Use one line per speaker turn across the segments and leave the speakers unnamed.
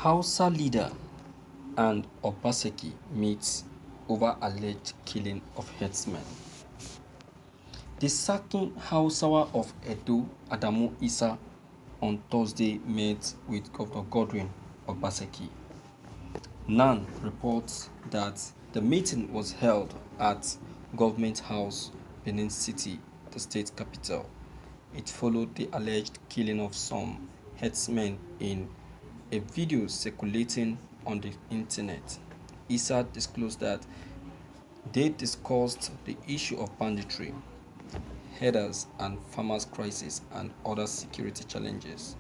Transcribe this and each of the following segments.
Hausa leader and Obaseki meet over alleged killing of herdsmen. The sacking Hausa of Edo, Adamu Isa, on Thursday met with Governor Godwin Obaseki. NAN reports that the meeting was held at Government House, Benin City, the state capital. It followed the alleged killing of some herdsmen in a video circulating on the internet. Isa disclosed that they discussed the issue of banditry, herders and farmers' crisis, and other security challenges.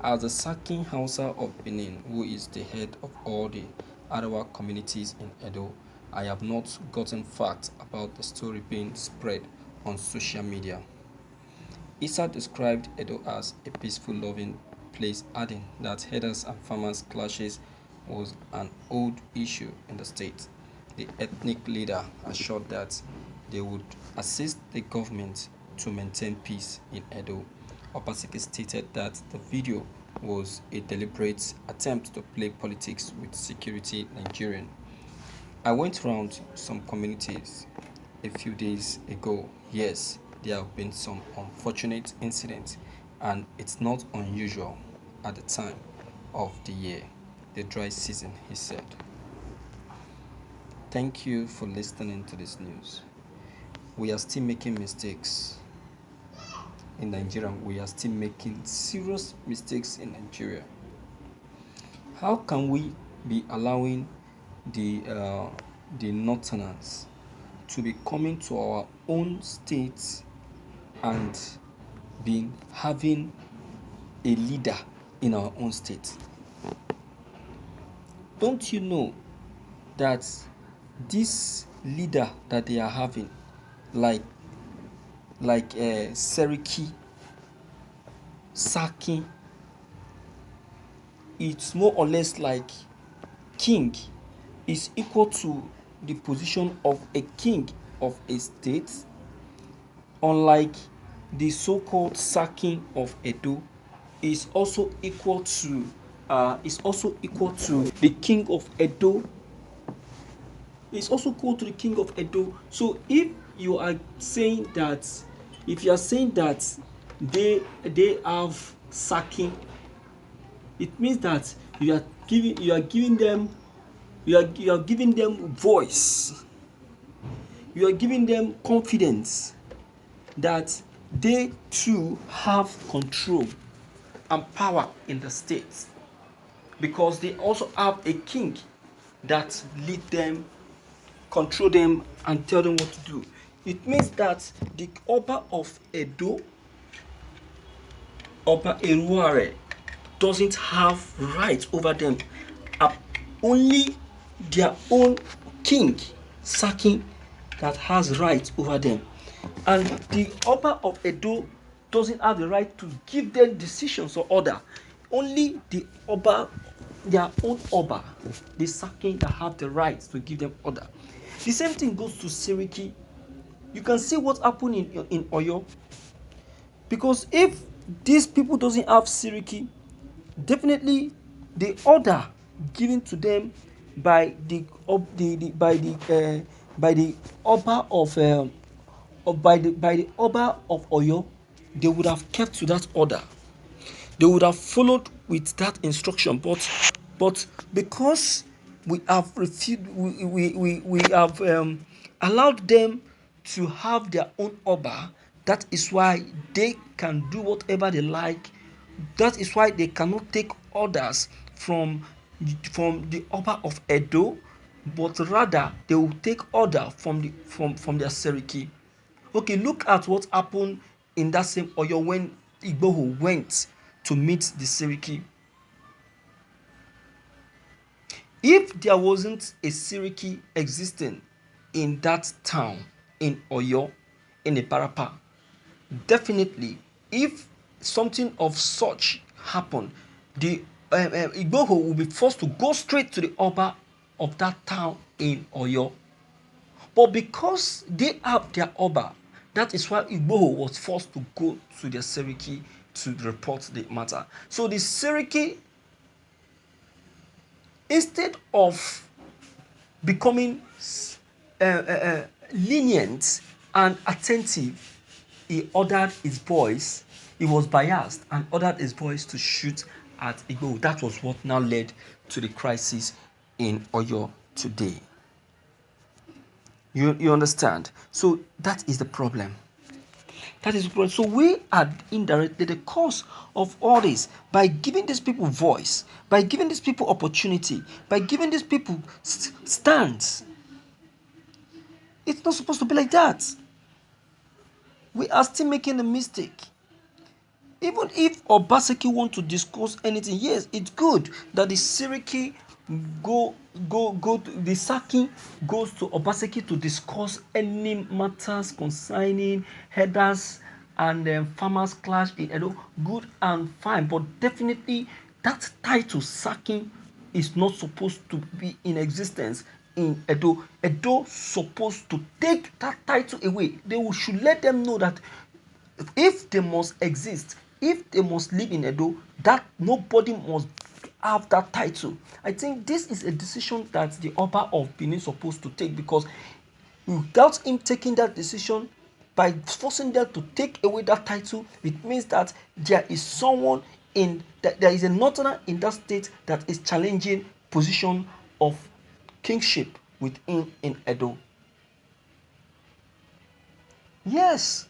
As the Sakin Hausa of Benin, who is the head of all the Arawa communities in Edo, I have not gotten facts about the story being spread on social media. Isa described Edo as a peaceful, loving place, adding that herders and farmers' clashes was an old issue in the state. The ethnic leader assured that they would assist the government to maintain peace in Edo. Obaseki stated that the video was a deliberate attempt to play politics with security Nigerian. I went around some communities a few days ago. Yes, there have been some unfortunate incidents, and it's not unusual at the time of the year, the dry season, he said. Thank you for listening to this news. We are still making mistakes in Nigeria. We are still making serious mistakes in Nigeria. How can we be allowing the northerners to be coming to our own state and being having a leader in our own state? Don't you know that this leader that they are having, like Seriki, Saki, it's more or less like king, is equal to the position of a king of a state, unlike the so-called sacking of Edo is also equal to the king of Edo. It's also equal to the king of Edo. So if you are saying that, they have sacking, it means that you are giving them voice. You are giving them confidence that they too have control and power in the state, because they also have a king that lead them, control them, and tell them what to do. It means that the Oba of Edo, Oba Eruare, doesn't have rights over them. Only their own king, Saki, that has rights over them. And the Oba of Edo doesn't have the right to give them decisions or order. Only the Oba, their own Oba, the Saki, that have the right to give them order. The same thing goes to Seriki. You can see what happened in Oyo. Because if these people doesn't have Seriki, definitely the order given to them by the Oba of Oyo, they would have kept to that order. They would have followed with that instruction. But because we have refused, we have allowed them to have their own Oba, that is why they can do whatever they like. That is why they cannot take orders from the Oba of Edo, but rather they will take order from their Seriki. Okay, look at what happened in that same Oyo when Igboho went to meet the Seriki. If there wasn't a Seriki existing in that town, in Oyo, in Ibarapa, definitely, if something of such happened, the Igboho will be forced to go straight to the Oba of that town in Oyo. But because they have their Oba, that is why Igboho was forced to go to the Seriki to report the matter. So the Seriki instead of becoming lenient and attentive, he ordered his boys, he was biased and ordered his boys to shoot at Igbo. That was what now led to the crisis in Oyo today. You understand? So that is the problem. That is the problem. So we are indirectly the cause of all this by giving these people voice, by giving these people opportunity, by giving these people stands. It's not supposed to be like that. We are still making a mistake. Even if Obaseki want to discuss anything, yes, it's good that the Siriki the Saki goes to Obaseki to discuss any matters concerning herders and farmers clash in Edo. Good and fine, but definitely that title Saki is not supposed to be in existence in Edo. Edo supposed to take that title away. They should let them know that if they must exist, if they must live in Edo, that nobody must have that title. I think this is a decision that the Oba of Benin is supposed to take, because without him taking that decision, by forcing them to take away that title, it means that there is someone there is a northerner in that state that is challenging position of kingship within in Edo. Yes.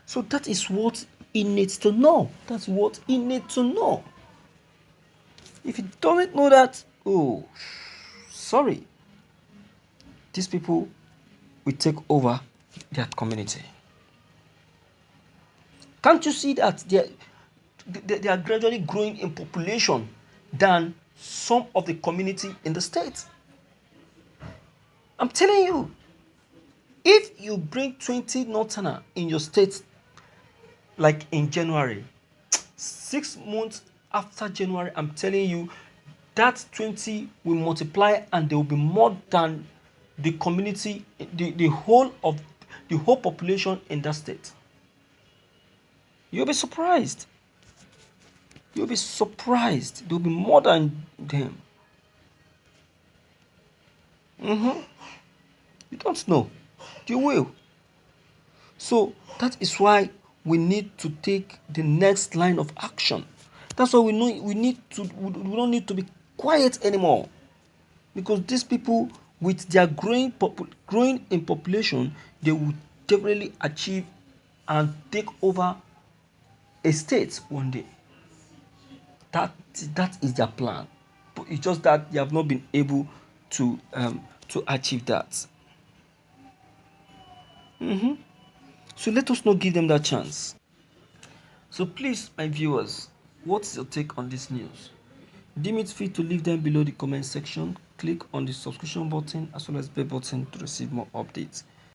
So that is what he needs to know. That's what he needs to know. If he doesn't know that, oh, sorry. These people will take over their community. Can't you see that they are gradually growing in population than some of the community in the state? I'm telling you, if you bring 20 northerner in your state, like in January, 6 months after January, I'm telling you, that 20 will multiply and there will be more than the community, the whole population in that state. You'll be surprised. You'll be surprised. There will be more than them. You don't know. You will. So that is why we need to take the next line of action. That's why we don't need to be quiet anymore. Because these people, with their growing in population, they will definitely achieve and take over a state one day. That is their plan. But it's just that they have not been able to achieve that. So let us not give them that chance. So please, my viewers, what's your take on this news? Deem it free to leave them below the comment section. Click on the subscription button as well as bell button to receive more updates.